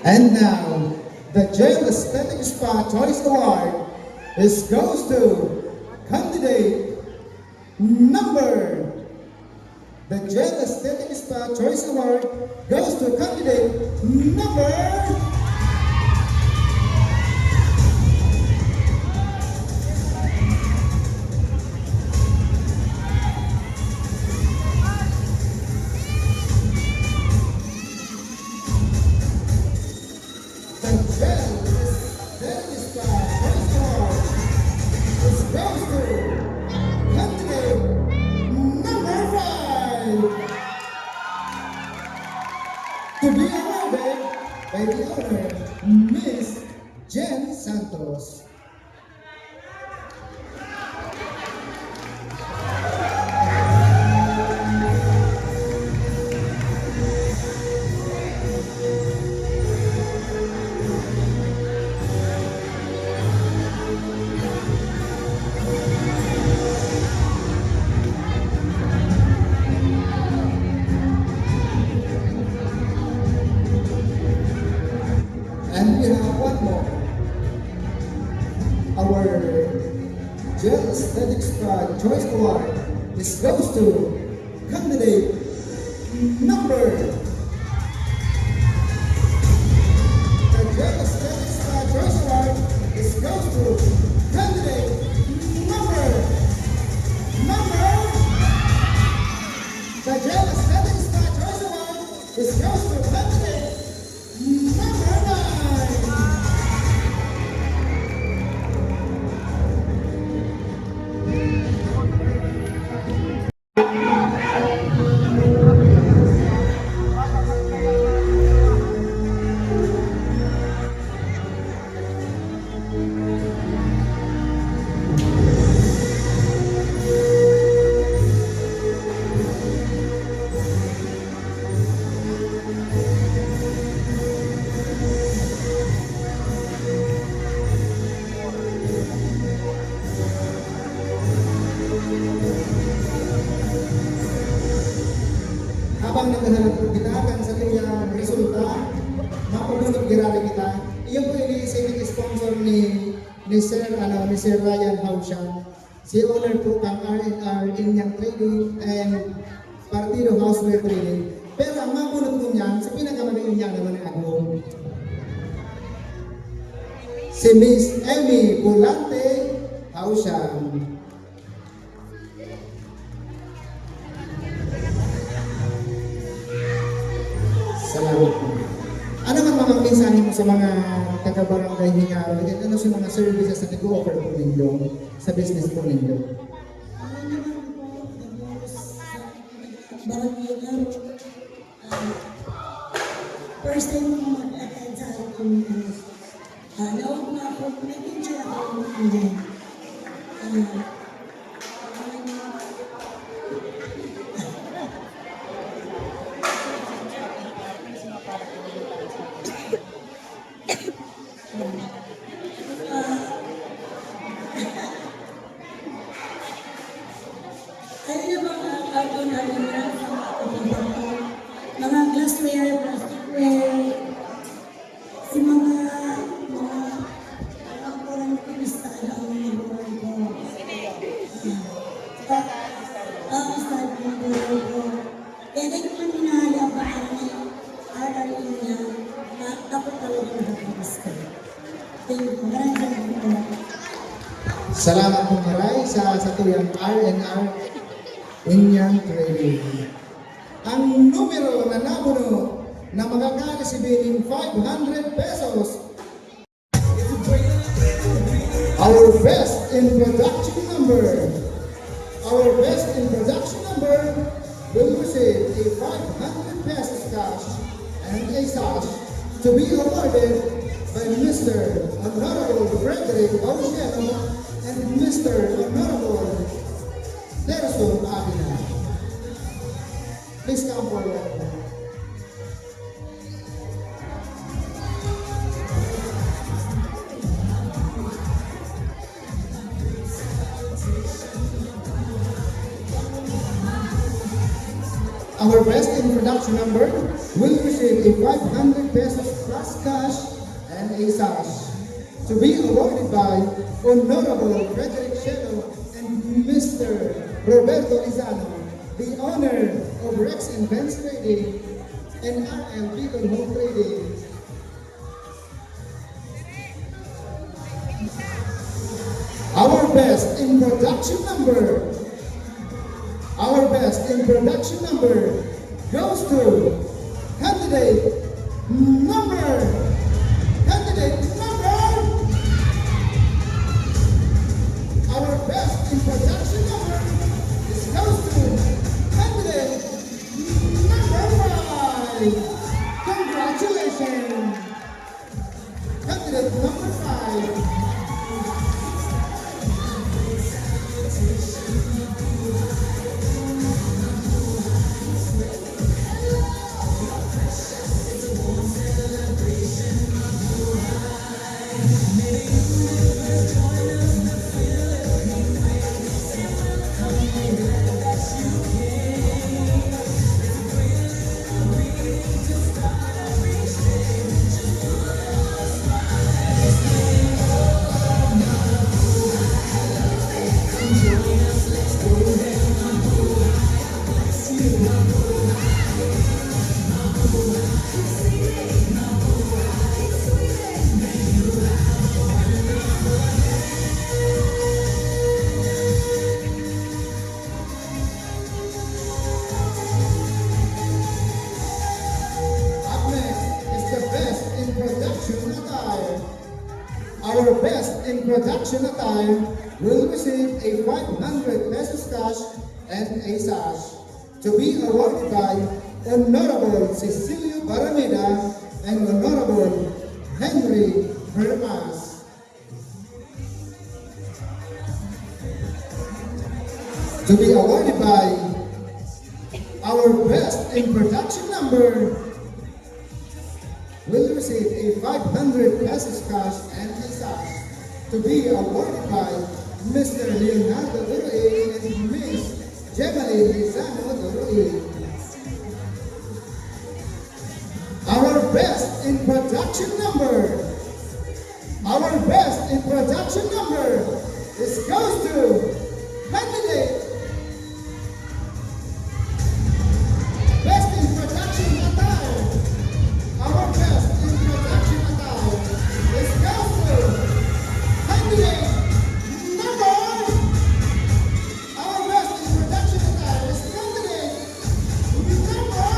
And now, the Jail Aesthetic Spa Choice Award goes to candidate number. The Jail Aesthetic Spa Choice Award goes to candidate number. To be awarded by the owner, Miss Jen Santos. And we have one more. Our Jail Aesthetic Spa Choice Award goes to candidate number. The Jail Aesthetic Spa Choice Award goes to candidate number. The Jail Aesthetic Spa Choice Award goes to candidate number 9. Habang naghahanap po kita kan sa kanyang resulta, mapabunod girari kita. Iyon po yung isang sponsor ni Sir Ryan Haushan. Si owner po kang R&R Inyang Trading and Partido Houseware Trading. Pero ang mabunod po niyan, sa pinakamagayon niya naman ang agong. Si Miss Emmy Volante Haushan. Salamat po. Ano man mga mensahe mo sa mga taga-barangay Hingaw? Ano sa mga services na nag-offer po ninyo sa business po ninyo? Barangay first time ko mag-attend sa ating nawag na ako, nag-enjoy ako dyan. Mga glassware, plasticware, si mga kurang pinista na ang nagawin ko. Tapos na ang nagawin ko. Kaya dahil naman hinahali ang aral niya, dapat talaga nakapagpas ka. Thank you. Maraming Salamat po maray sa tuyang R&R Inyang Trading. Ang numero na nabuno na magkakaresibir ng 500 pesos. Our best in production number. Our best in production number will receive a 500 pesos cash and a sash to be awarded by Mr. Honorable Frederick Ausiano and Mr. Honorable Derson Abina. Please come forward. Our best in production number will receive a 500 pesos plus cash and a sash to be awarded by Honorable Frederick Shelo and Mr. Roberto Lizano, the owner of Rex and Benz Trading and RL Beacon Home Trading. Our best in production number. Our best in production number goes to candidate number. Our best in production number goes to candidate number 5. Congratulations, candidate number 5. Our best in production attire will receive a 500 pesos cash and a sash to be awarded by Honorable Cecilio Barameda and Honorable Henry Hermas. To be awarded by our best in production number will receive a 500 pesos cash and a sash to be awarded by Mr. Leonardo Doroe and Miss Jemaline Lizano Doroe. Our best in production number. Our best in production number goes to candidate best in production attire. Our best in production attire goes to candidate number. Our best in production attire is candidate number.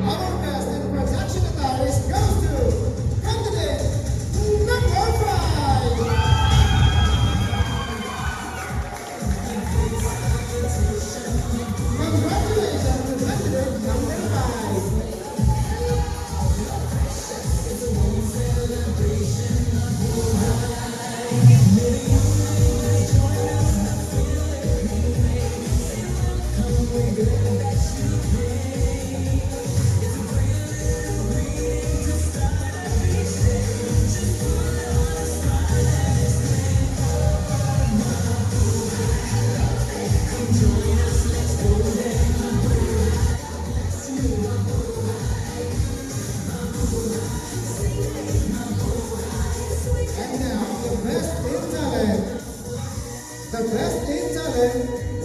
Our best in production attire goes to candidate number 5. Congratulations to candidate number 5. And now, the best in talent. The best in talent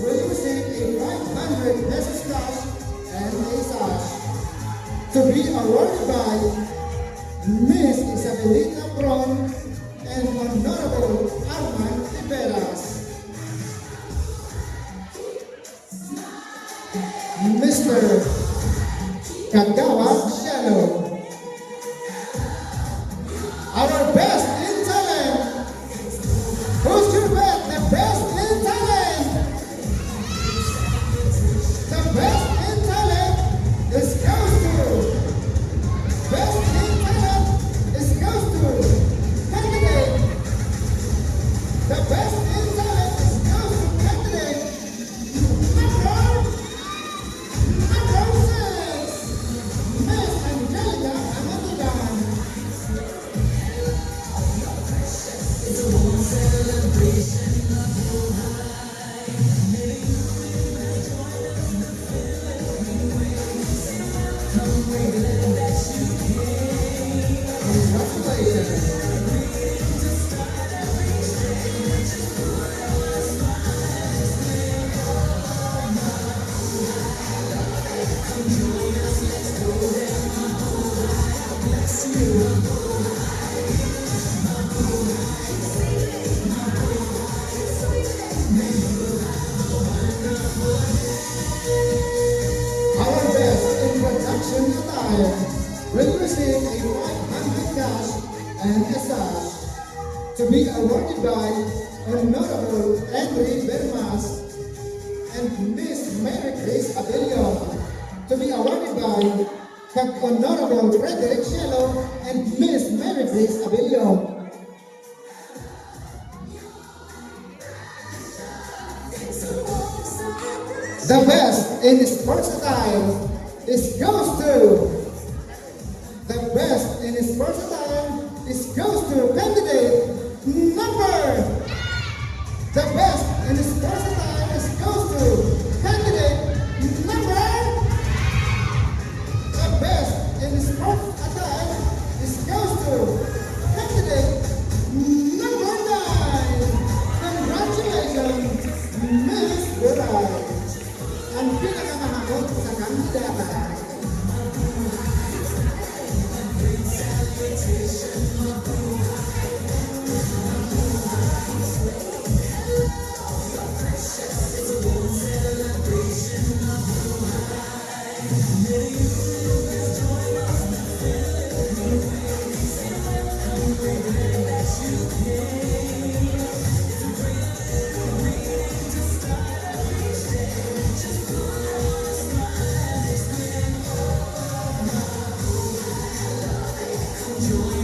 will receive a 500 pesos cash and a sash to be awarded by Miss Isabelita Pron and Honorable Arman Tiberas. Mr. Kagawa Shelo. Our best in talent. Who's your best? The best in talent. The best in talent is goes to. Best in talent is goes to candidate. The best in talent is goes to candidate number 6. Congratulations. Our best in production attire will receive a 500 cash and a sash to be awarded by Honorable Henry Bermas and Miss Mary Grace Abelio, to be awarded by Honorable Frederick Shelo and Miss Mary Grace Abelio. The best in sports attire goes to. The best in sports attire goes to candidate number. The best in sports attire goes to candidate number. The best in sports attire goes to candidate number 9. Congratulations, Miss Buray. Ang pinakamahangod sa kandidata.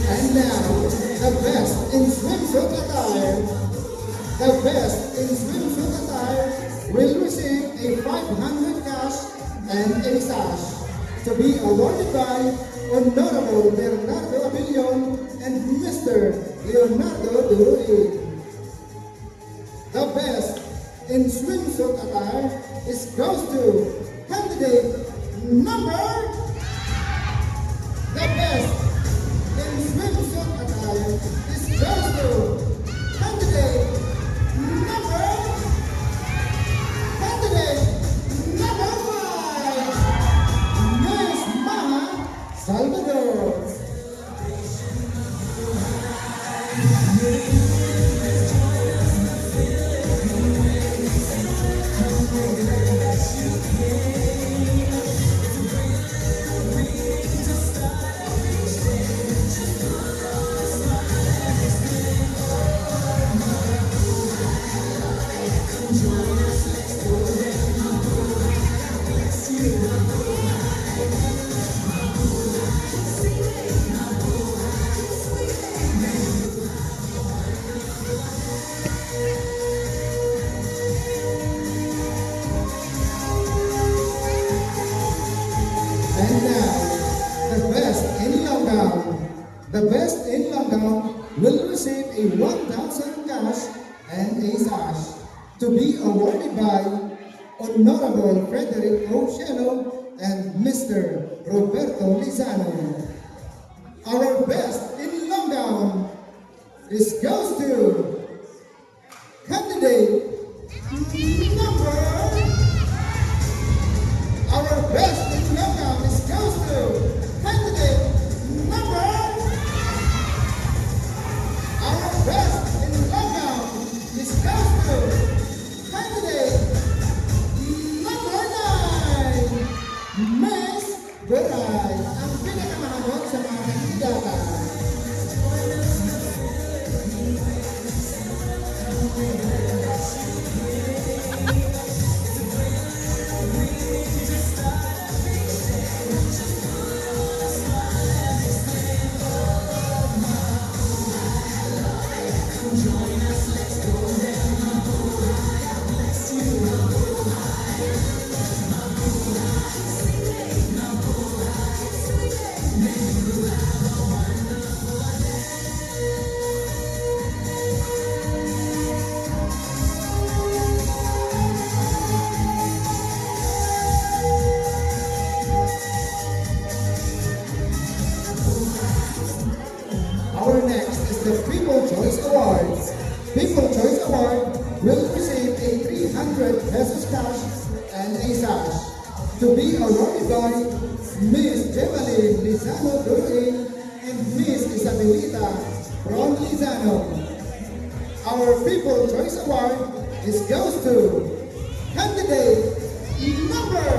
And now, the best in swimsuit attire. The best in swimsuit attire will receive a 500 cash and a sash to be awarded by Honorable Bernardo Abilion and Mr. Leonardo Duruig. The best in swimsuit attire goes to candidate number. The best in swimsuit attire goes to candidate number 5, Miss Maha Salvador. And now, the best in Langgam. The best in Langgam will receive a 1,000 cash and a sash to be awarded by Honorable Frederick Rochelo and Mr. Roberto Lizano. Our best in Langgam goes to candidate number. Our best in Langgam goes to candidate number. Our best in Langgam goes to candidate number 9, Miss Buray. Ang pinakamahamot sa mga kandidata. 300 pesos cash and a sash to be awarded by Miss Jemalyn Lizano Durin and Miss Isabelita Ron Lizano. Our People Choice Award goes to candidate number.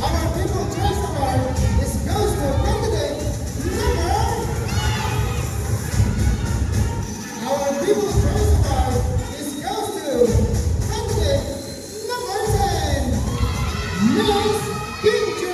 Our People Choice Award goes to candidate number. Our People Choice Award goes to candidate number 10, Miss Kinchu.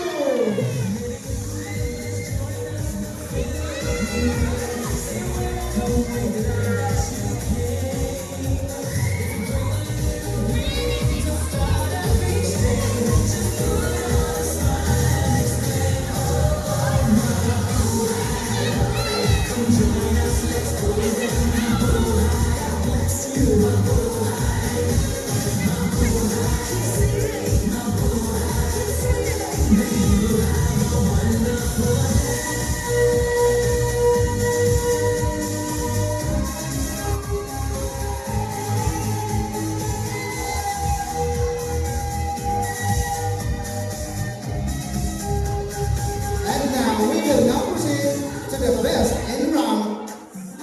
And now we will now proceed to the best in round.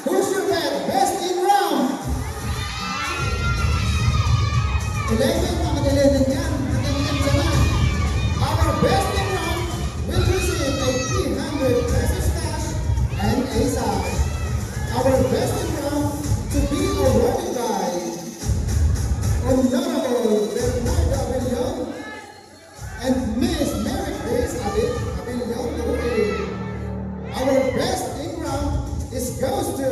Who's your best in round? 11, mga 11 yan. Nagandang sana. Our best in round will receive a 300 pesos cash and a sash. Our best in round to be awarded by Honorable Bernardo Abellon and Miss Mary Grace Abellon. Our best in round goes to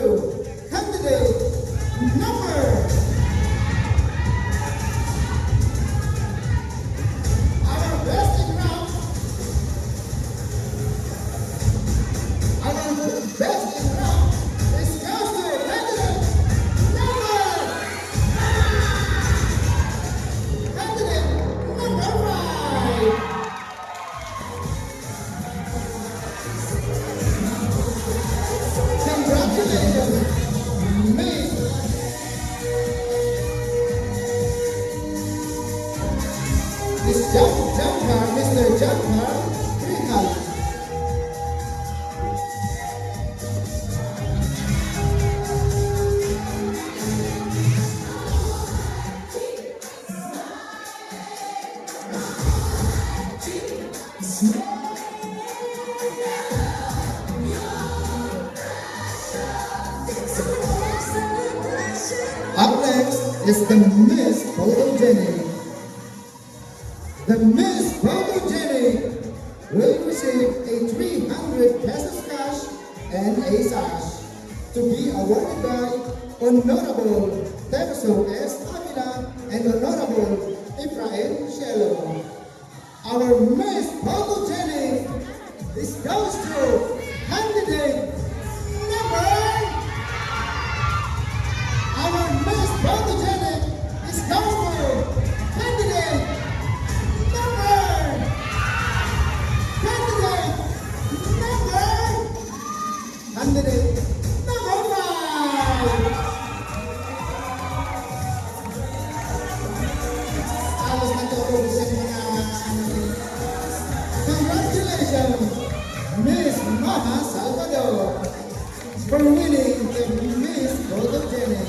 candidate number. Our best in round. Our best in round goes to candidate number. Candidate number 5. Congratulations, Mr. Jamhar Trihal. Up next is the Miss Photogenic. The Miss Photogenic will receive a 300 pesos cash and a sash to be awarded by Honorable Terso S. Avila and Honorable Efrael Shelo. Our Miss Photogenic goes to candidate number. Our Miss Photogenic is going to candidate number. Candidate number 5. Alas na ito sa mga congratulations, Miss Maha Salvador, for winning the Miss Photogenic.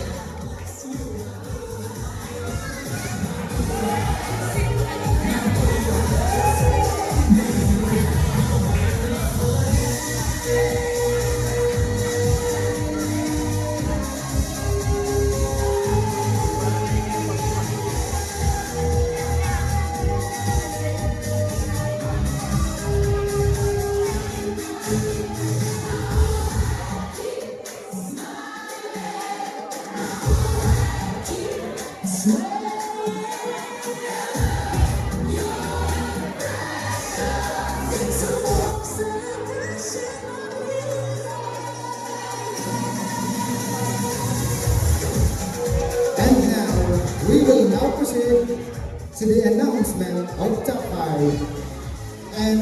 And now, we will now proceed to the announcement of top 5. And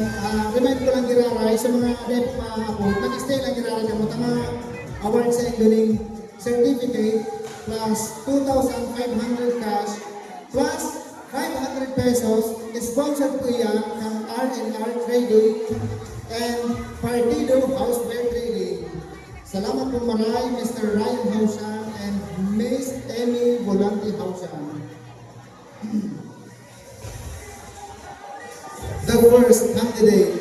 remind ko lang giraray sa mga rep ako, nag-stay lang giraray na mo tama award ceremony certificate plus 2,500 cash plus 500 pesos sponsored po yan ng R&R Trading and Partido Houseware Trading. Salamat po maray Mr. Ryan Hausan and Miss Emmy Volante Hausan. The first candidate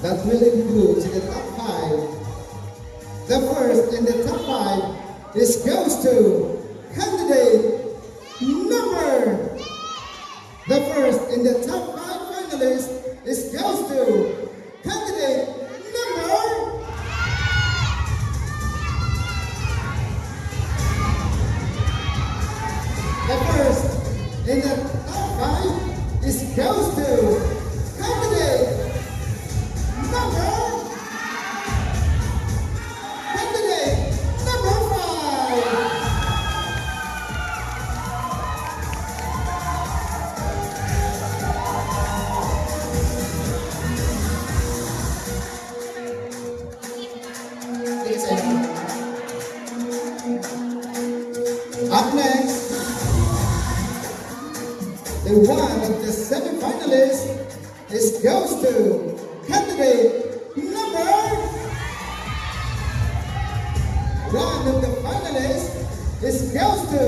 that will include in the top 5. The first in the top 5 is goes to candidate number. The first in the top 5 finalists is goes to candidate number. The first in the top 5 is goes to candidate number. Candidate number 5. Up next, the one of the semi-finalists is goes to candidate number. One of the finalists is goes to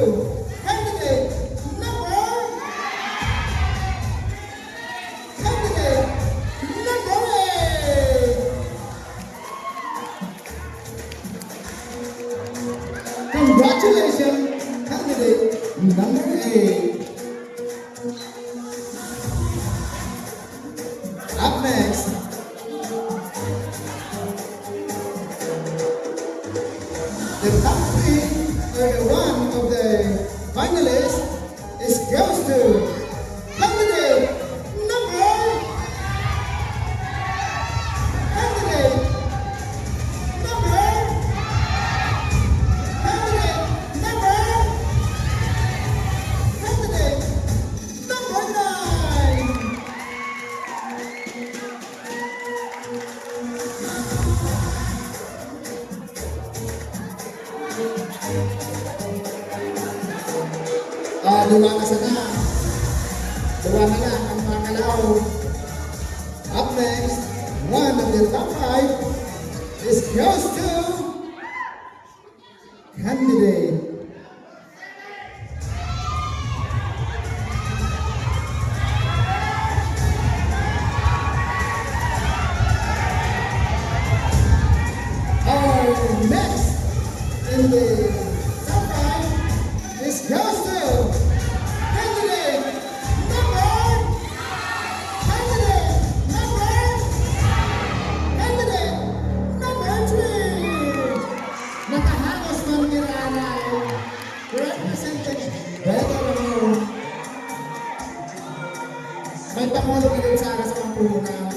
candidate number. Candidate number 8. Congratulations, candidate number 8. Up next, the top 3 or one of the finalists is goes to candidate number. Candidate number. Candidate number. Candidate number 9. Luwana sana. Luwana lang ang mga kalaw. Up next, one of the top 5 is goes to candidate. Our next in the top 5 is goes to candidate number. Candidate number. Candidate number 3. Nakahangos ng Miranay. Representing Beto Ramon. May Pangulo Kilunsara sa Pampunan.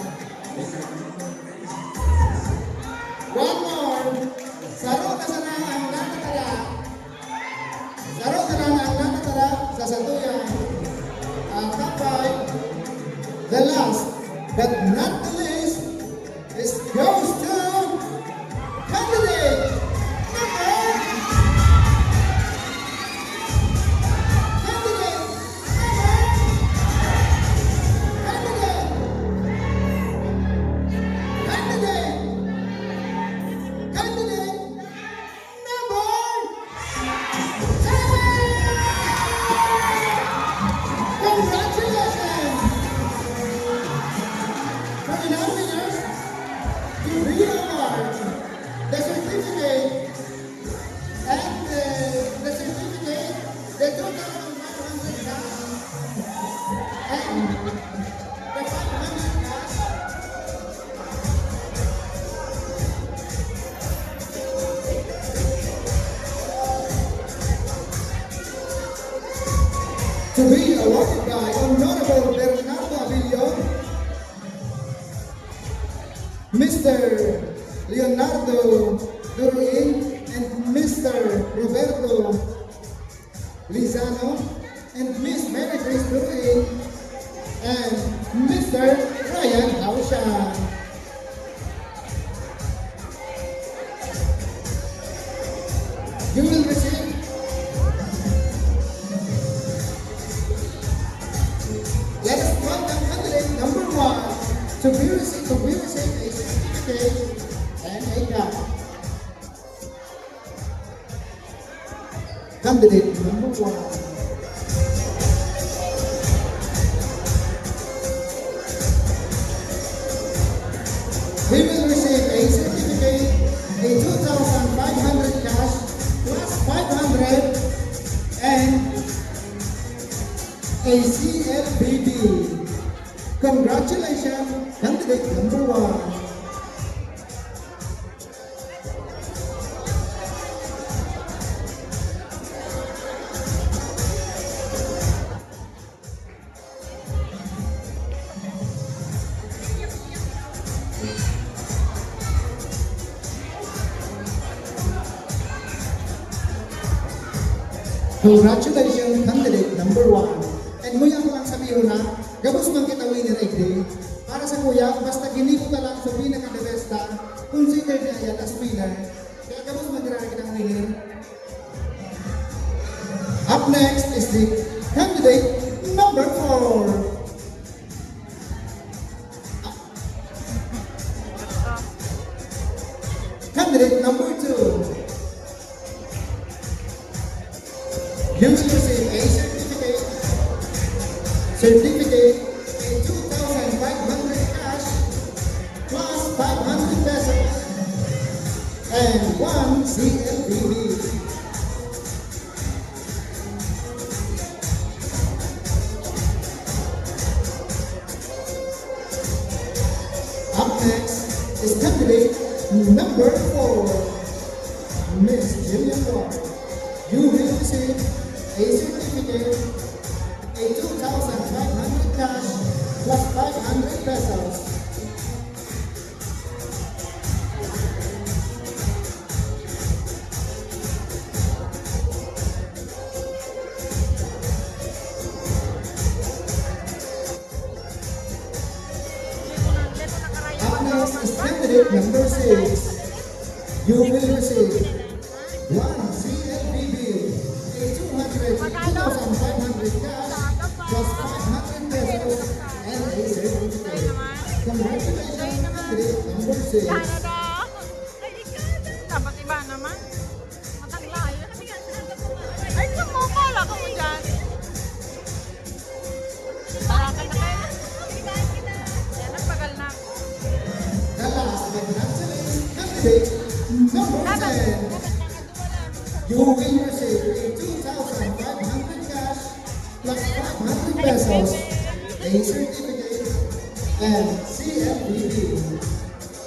One more. Saro na sana ang natatala. Saro na lang ang natatala sa Satuyan. Ang top 5. The last but not the least is goes to candidate number. Candidate number. Candidate. Candidate. Candidate number 7. Congratulations! For the winners, you really award the certificate and the certificate, the 2,500 cash and the 500 cash. To be awarded by Honorable Bernardo Abilio, Mr. Leonardo Duruin, and Mr. Roberto Lizano, and Miss Mary Grace Duruin, and Mr. Ryan Hausan. You will receive to be received a certificate and a card. Candidate number 1. We will receive a certificate, a 2,500 cash plus 500 and a CLBB. Congratulations, candidate number 1. Congratulations, candidate number 1. And kuya ko lang sabihin na, gabos man kita winner agree. Para sa kuya, basta giniko ka lang sa pinaka-devesta, consider na yan as winner. Kaya gabos man kita kitang winner. Up next is the candidate number 4. Candidate number 2. You will receive a certificate, a 2,500 cash plus 500 pesos and 1 CLBB. Up next is candidate number 4, Miss Jillian Ward. You will receive a certificate, a 2,500 cash plus 500 pesos. Up next is candidate number 6. You will receive 1 CLBB, a 2,500 cash plus 500 pesos and a certificate. Congratulations, candidate number 6. Dapat iba naman. Mataglayo. Ay, sumukala ka mo dyan. Barakan na kayo. Yan, nagpagal na ako. The last but not the least, candidate number 10. You will receive a 2,500 cash plus 500 pesos, a certificate, and CLBB.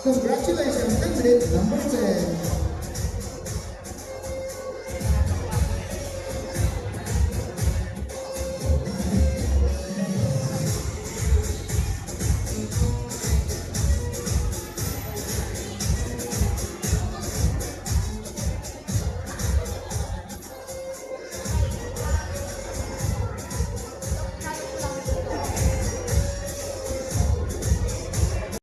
Congratulations, candidate number 10.